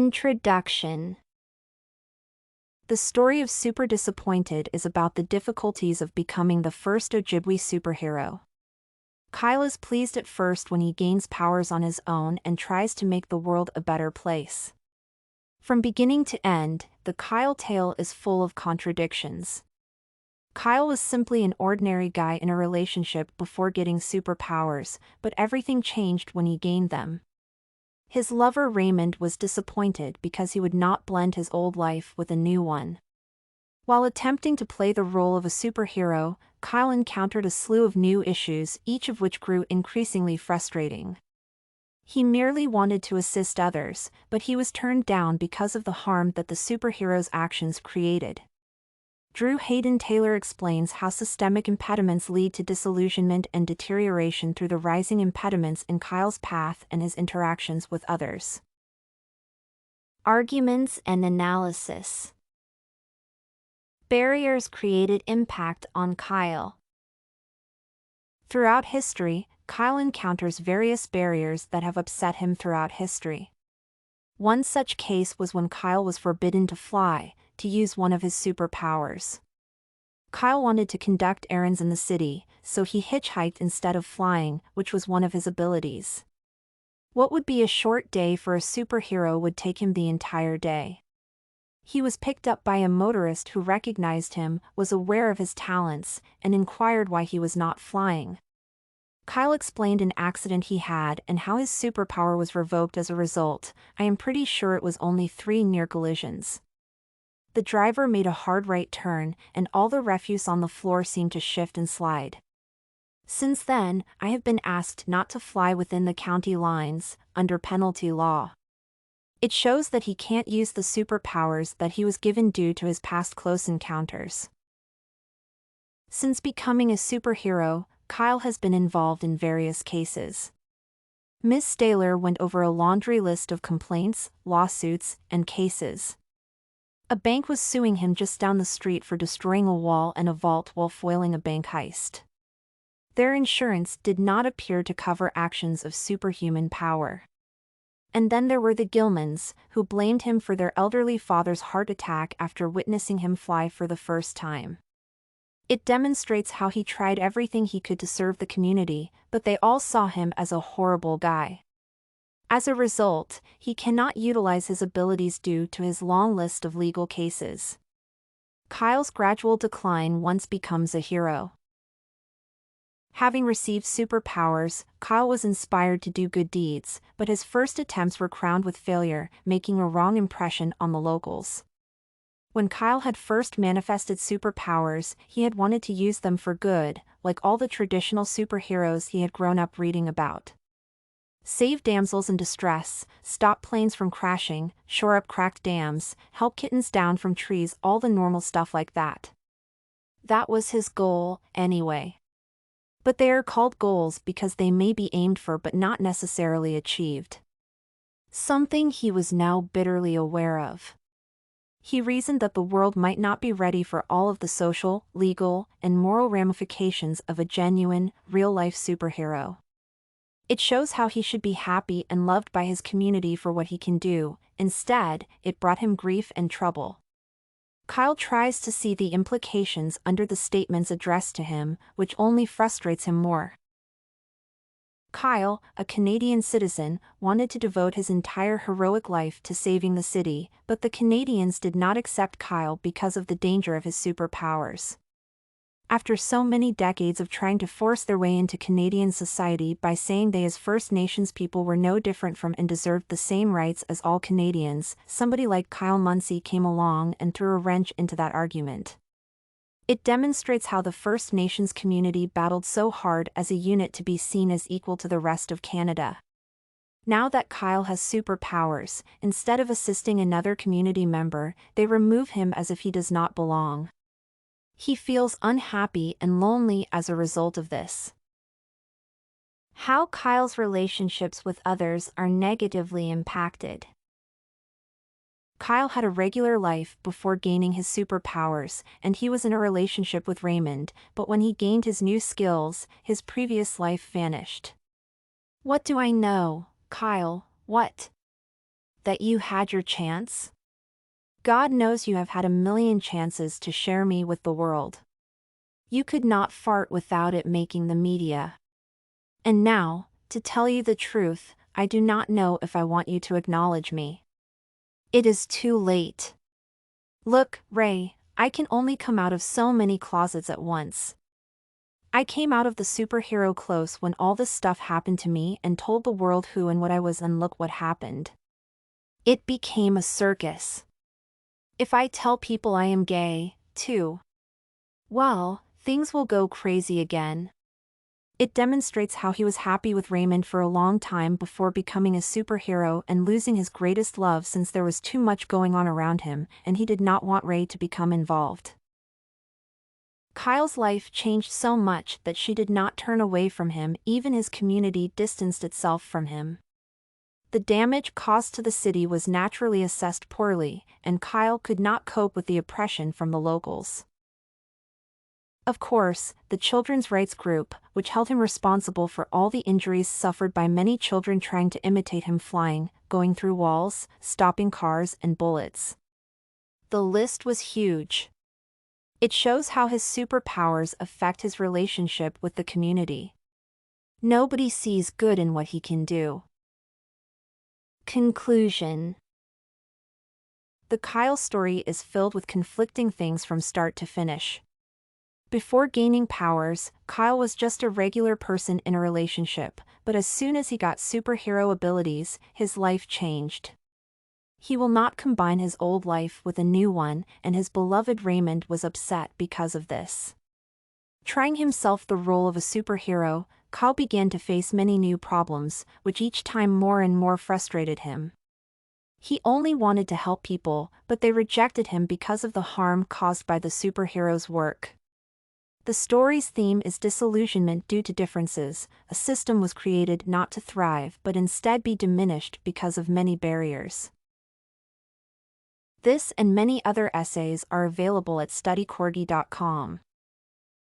Introduction. The story of Superdisappointed is about the difficulties of becoming the first Ojibwe superhero. Kyle is pleased at first when he gains powers on his own and tries to make the world a better place. From beginning to end, the Kyle tale is full of contradictions. Kyle was simply an ordinary guy in a relationship before getting superpowers, but everything changed when he gained them. His lover Raymond was disappointed because he would not blend his old life with a new one. While attempting to play the role of a superhero, Kyle encountered a slew of new issues, each of which grew increasingly frustrating. He merely wanted to assist others, but he was turned down because of the harm that the superhero's actions created. Hayden Taylor explains how systemic impediments lead to disillusionment and deterioration through the rising impediments in Kyle's path and his interactions with others. Arguments and analysis. Barriers created impact on Kyle. Throughout history, Kyle encounters various barriers that have upset him throughout history. One such case was when Kyle was forbidden to fly, to use one of his superpowers. Kyle wanted to conduct errands in the city, so he hitchhiked instead of flying, which was one of his abilities. What would be a short day for a superhero would take him the entire day. He was picked up by a motorist who recognized him, was aware of his talents, and inquired why he was not flying. Kyle explained an accident he had and how his superpower was revoked as a result. I am pretty sure it was only 3 near collisions. The driver made a hard right turn, and all the refuse on the floor seemed to shift and slide. Since then, I have been asked not to fly within the county lines, under penalty law. It shows that he can't use the superpowers that he was given due to his past close encounters. Since becoming a superhero, Kyle has been involved in various cases. Ms. Staler went over a laundry list of complaints, lawsuits, and cases. A bank was suing him just down the street for destroying a wall and a vault while foiling a bank heist. Their insurance did not appear to cover actions of superhuman power. And then there were the Gilmans, who blamed him for their elderly father's heart attack after witnessing him fly for the first time. It demonstrates how he tried everything he could to serve the community, but they all saw him as a horrible guy. As a result, he cannot utilize his abilities due to his long list of legal cases. Kyle's gradual decline once becomes a hero. Having received superpowers, Kyle was inspired to do good deeds, but his first attempts were crowned with failure, making a wrong impression on the locals. When Kyle had first manifested superpowers, he had wanted to use them for good, like all the traditional superheroes he had grown up reading about. Save damsels in distress, stop planes from crashing, shore up cracked dams, help kittens down from trees, all the normal stuff like that. That was his goal, anyway. But they are called goals because they may be aimed for but not necessarily achieved. Something he was now bitterly aware of. He reasoned that the world might not be ready for all of the social, legal, and moral ramifications of a genuine, real-life superhero. It shows how he should be happy and loved by his community for what he can do. Instead, it brought him grief and trouble. Kyle tries to see the implications under the statements addressed to him, which only frustrates him more. Kyle, a Canadian citizen, wanted to devote his entire heroic life to saving the city, but the Canadians did not accept Kyle because of the danger of his superpowers. After so many decades of trying to force their way into Canadian society by saying they as First Nations people were no different from and deserved the same rights as all Canadians, somebody like Kyle Munsey came along and threw a wrench into that argument. It demonstrates how the First Nations community battled so hard as a unit to be seen as equal to the rest of Canada. Now that Kyle has superpowers, instead of assisting another community member, they remove him as if he does not belong. He feels unhappy and lonely as a result of this. How Kyle's relationships with others are negatively impacted. Kyle had a regular life before gaining his superpowers, and he was in a relationship with Raymond, but when he gained his new skills, his previous life vanished. What do I know, Kyle, what? that you had your chance? God knows you have had a million chances to share me with the world. You could not fart without it making the media. And now, to tell you the truth, I do not know if I want you to acknowledge me. It is too late. Look, Ray, I can only come out of so many closets at once. I came out of the superhero clothes when all this stuff happened to me and told the world who and what I was, and look what happened. It became a circus. If I tell people I am gay, too, well, things will go crazy again. It demonstrates how he was happy with Raymond for a long time before becoming a superhero and losing his greatest love, since there was too much going on around him and he did not want Ray to become involved. Kyle's life changed so much that she did not turn away from him. Even his community distanced itself from him. The damage caused to the city was naturally assessed poorly, and Kyle could not cope with the oppression from the locals. Of course, the children's rights group, which held him responsible for all the injuries suffered by many children trying to imitate him flying, going through walls, stopping cars, and bullets. The list was huge. It shows how his superpowers affect his relationship with the community. Nobody sees good in what he can do. Conclusion. The Kyle story is filled with conflicting things from start to finish. Before gaining powers, Kyle was just a regular person in a relationship, but as soon as he got superhero abilities, his life changed. He will not combine his old life with a new one, and his beloved Raymond was upset because of this. Trying himself the role of a superhero, Kyle began to face many new problems, which each time more and more frustrated him. He only wanted to help people, but they rejected him because of the harm caused by the superhero's work. The story's theme is disillusionment due to differences. A system was created not to thrive but instead be diminished because of many barriers. This and many other essays are available at studycorgi.com.